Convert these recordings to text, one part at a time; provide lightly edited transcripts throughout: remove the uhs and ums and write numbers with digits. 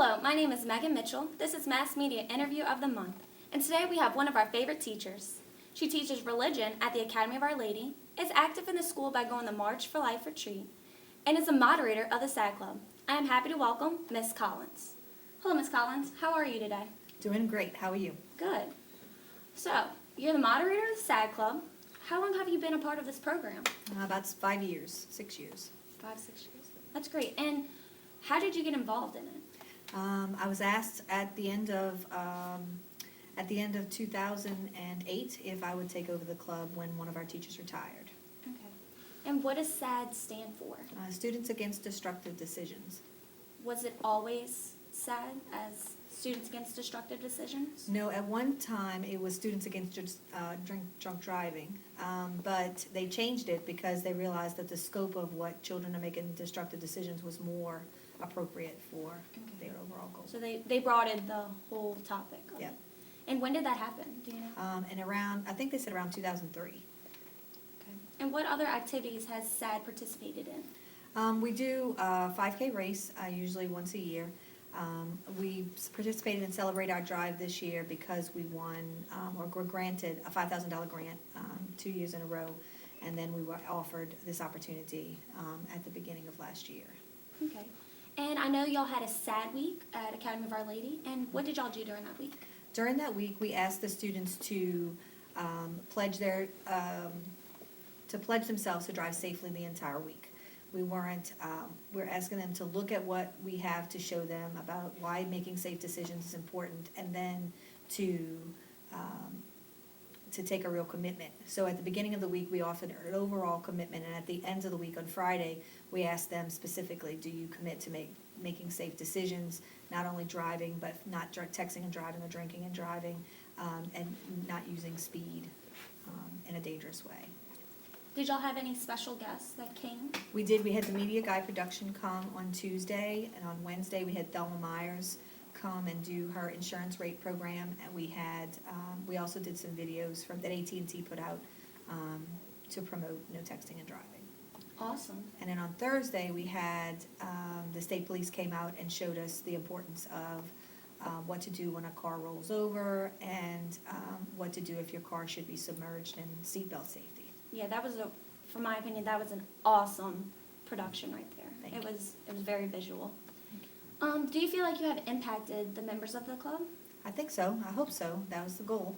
Hello, my name is Megan Mitchell. This is Mass Media Interview of the Month. And today we have one of our favorite teachers. She teaches religion at the Academy of Our Lady, is active in the school by going the March for Life retreat, and is a moderator of the SADD Club. I am happy to welcome Miss Collins. Hello, Miss Collins. How are you today? Doing great. How are you? Good. So, you're the moderator of the SADD Club. How long have you been a part of this program? About 5 years, 6 years. 5, 6 years. That's great. And how did you get involved in it? I was asked at the end of 2008 if I would take over the club when one of our teachers retired. Okay. And what does SADD stand for? Students Against Destructive Decisions. Was it always SADD as Students Against Destructive Decisions? No, at one time it was Students Against Drunk Driving, but they changed it because they realized that the scope of what children are making destructive decisions was more appropriate for their overall goal. So they broadened the whole topic. Yeah. And when did that happen? Do you know? And around, I think they said around 2003. Okay. And what other activities has SADD participated in? We do a 5K race, usually once a year. We participated in Celebrate Our Drive this year because we won, or were granted a $5,000 grant 2 years in a row, and then we were offered this opportunity at the beginning of last year. Okay. And I know y'all had a SADD week at Academy of Our Lady, and what did y'all do during that week? During that week, we asked the students to pledge themselves to drive safely the entire week. We're asking them to look at what we have to show them about why making safe decisions is important, and then to take a real commitment. So at the beginning of the week, we offered an overall commitment, and at the end of the week on Friday, we asked them specifically, do you commit to making safe decisions, not only driving, but not texting and driving or drinking and driving, and not using speed in a dangerous way. Did y'all have any special guests that came? We did. We had the Media Guy production come on Tuesday, and on Wednesday we had Thelma Myers come and do her insurance rate program, and we also did some videos that AT&T put out to promote no texting and driving. Awesome. And then on Thursday we had the state police came out and showed us the importance of what to do when a car rolls over, and what to do if your car should be submerged, and seatbelt safety. Yeah, from my opinion, that was an awesome production right there. It was very visual. Do you feel like you have impacted the members of the club? I think so. I hope so. That was the goal,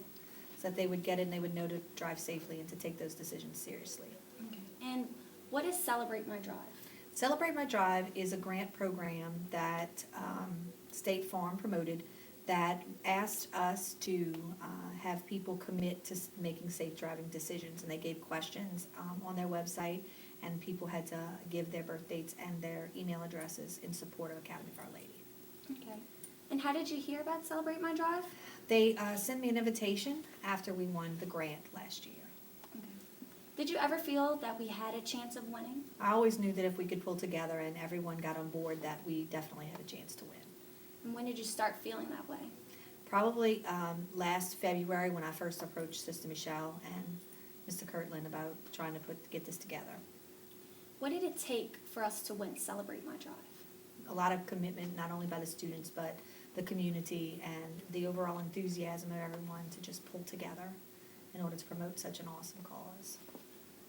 so that they would get it and they would know to drive safely and to take those decisions seriously. Okay. And what is Celebrate My Drive? Celebrate My Drive is a grant program that State Farm promoted that asked us to have people commit to making safe driving decisions, and they gave questions on their website, and people had to give their birth dates and their email addresses in support of Academy of Our Lady. Okay. And how did you hear about Celebrate My Drive? They sent me an invitation after we won the grant last year. Okay. Did you ever feel that we had a chance of winning? I always knew that if we could pull together and everyone got on board, that we definitely had a chance to win. And when did you start feeling that way? Probably last February, when I first approached Sister Michelle and Mr. Kirtland about trying to get this together. What did it take for us to win Celebrate My Drive? A lot of commitment, not only by the students, but the community and the overall enthusiasm of everyone to just pull together in order to promote such an awesome cause.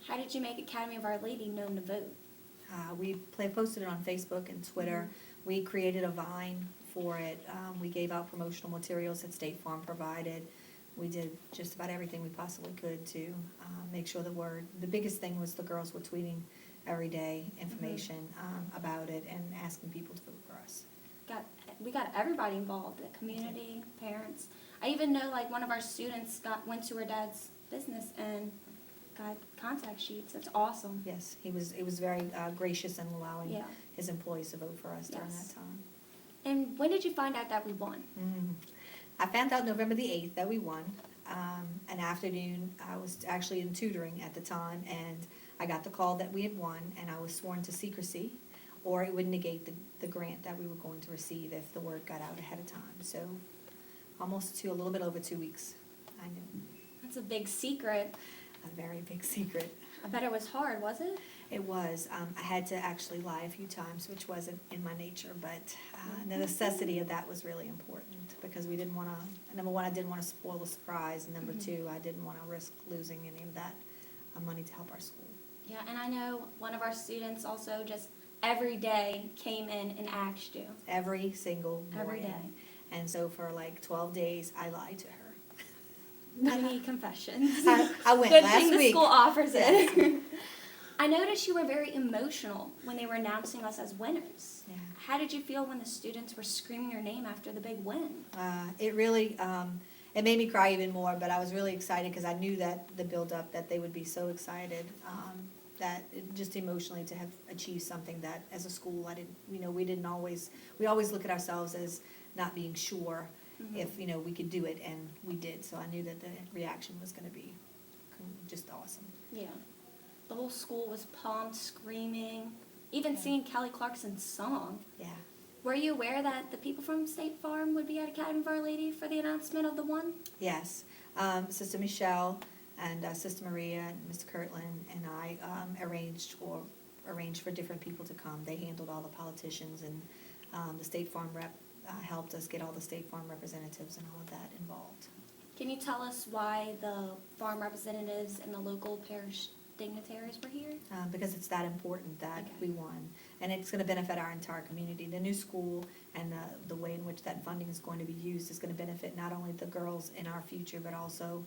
How did you make Academy of Our Lady known to vote? We posted it on Facebook and Twitter. Mm-hmm. We created a Vine for it. We gave out promotional materials that State Farm provided. We did just about everything we possibly could to make sure the biggest thing was the girls were tweeting every day information about it and asking people to vote for us. We got everybody involved, the community, parents. I even know one of our students went to her dad's business and got contact sheets. That's awesome. Yes, it was very gracious in allowing his employees to vote for us during that time. And when did you find out that we won? I found out November the 8th that we won. An afternoon, I was actually in tutoring at the time, and I got the call that we had won, and I was sworn to secrecy, or it would negate the grant that we were going to receive if the word got out ahead of time. So almost a little bit over 2 weeks, I knew. That's a big secret. A very big secret. I bet it was hard, was it? It was. I had to actually lie a few times, which wasn't in my nature, but the necessity of that was really important because we didn't want to, number one, I didn't want to spoil the surprise, and number two, I didn't want to risk losing any of that money to help our school. Yeah, and I know one of our students also just every day came in and asked you. Every single morning. Every day. And so for like 12 days, I lied to her. Many confessions. I went Good last thing the week. school offers it. Yes. I noticed you were very emotional when they were announcing us as winners. Yeah. How did you feel when the students were screaming your name after the big win? It really, it made me cry even more, but I was really excited because I knew that the build-up, that they would be so excited, that just emotionally to have achieved something that as a school, we always look at ourselves as not being sure if, we could do it, and we did. So I knew that the reaction was going to be just awesome. Yeah. The whole school was pumped, screaming, even singing Kelly Clarkson's song. Yeah. Were you aware that the people from State Farm would be at Academy of Our Lady for the announcement of the one? Yes. Sister Michelle and Sister Maria and Mr. Kirtland and I arranged for different people to come. They handled all the politicians, and the State Farm rep helped us get all the State Farm representatives and all of that involved. Can you tell us why the farm representatives and the local parish dignitaries were here? Because it's that important that we won, and it's going to benefit our entire community. The new school and the way in which that funding is going to be used is going to benefit not only the girls in our future, but also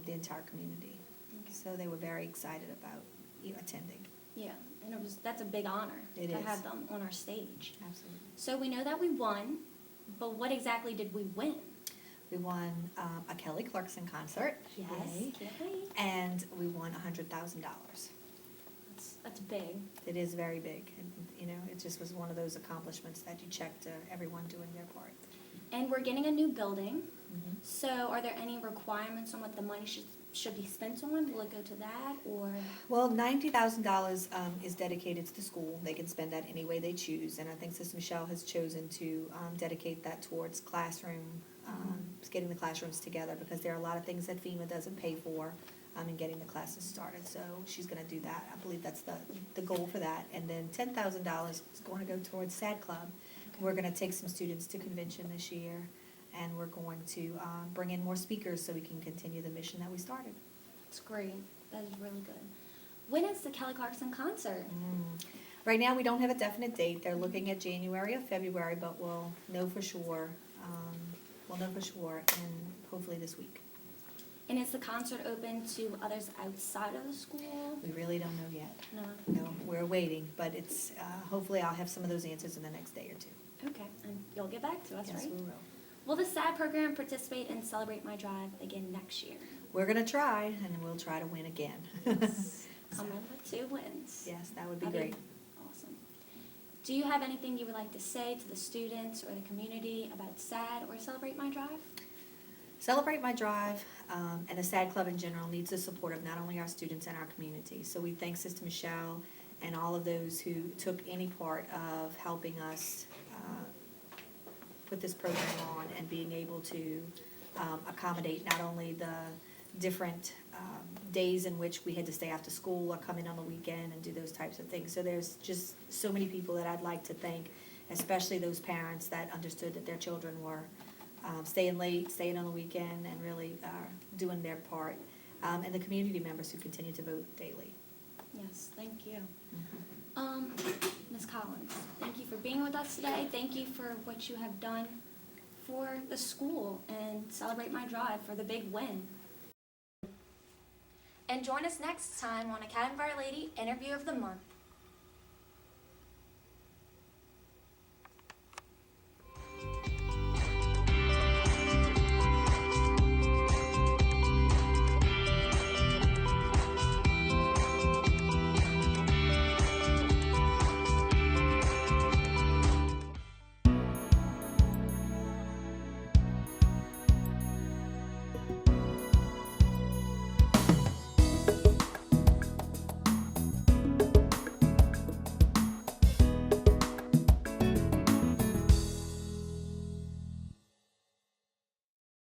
the entire community. Okay. So they were very excited about attending. Yeah, and that's a big honor It to is. have them on our stage. Absolutely. So we know that we won, but what exactly did we win? We won a Kelly Clarkson concert. Yes, Yay. can't wait. And we won $100,000. That's big. It is very big. And, it just was one of those accomplishments that you check to everyone doing their part. And we're getting a new building. Mm-hmm. So are there any requirements on what the money should be spent on? Will it go to that, or? Well, $90,000 is dedicated to the school. They can spend that any way they choose, and I think Sister Michelle has chosen to dedicate that towards getting the classrooms together, because there are a lot of things that FEMA doesn't pay for in getting the classes started. So she's going to do that. I believe that's the goal for that. And then $10,000 is going to go towards SADD Club. Okay. We're going to take some students to convention this year, and we're going to bring in more speakers so we can continue the mission that we started. That's great. That is really good. When is the Kelly Clarkson concert? Right now, we don't have a definite date. They're looking at January or February, but we'll know for sure. And hopefully this week. And is the concert open to others outside of the school? We really don't know yet. No. No, we're waiting, but it's hopefully I'll have some of those answers in the next day or two. Okay, and you'll get back to us, Yes, right? we will. Will the SADD program participate in Celebrate My Drive again next year? We're going to try, and we'll try to win again. Come in with 2 wins. Yes, that would be That'd great. Awesome. Do you have anything you would like to say to the students or the community about SADD or Celebrate My Drive? Celebrate My Drive and the SADD Club in general needs the support of not only our students and our community. So we thank Sister Michelle and all of those who took any part of helping us put this program on and being able to accommodate not only the different days in which we had to stay after school or come in on the weekend and do those types of things. So there's just so many people that I'd like to thank, especially those parents that understood that their children were staying late, staying on the weekend, and really doing their part, and the community members who continue to vote daily. Yes, thank you. Ms. Collins, thank you for being with us today. Thank you for what you have done for the school and Celebrate My Drive for the big win. And join us next time on Academy of Our Lady Interview of the Month.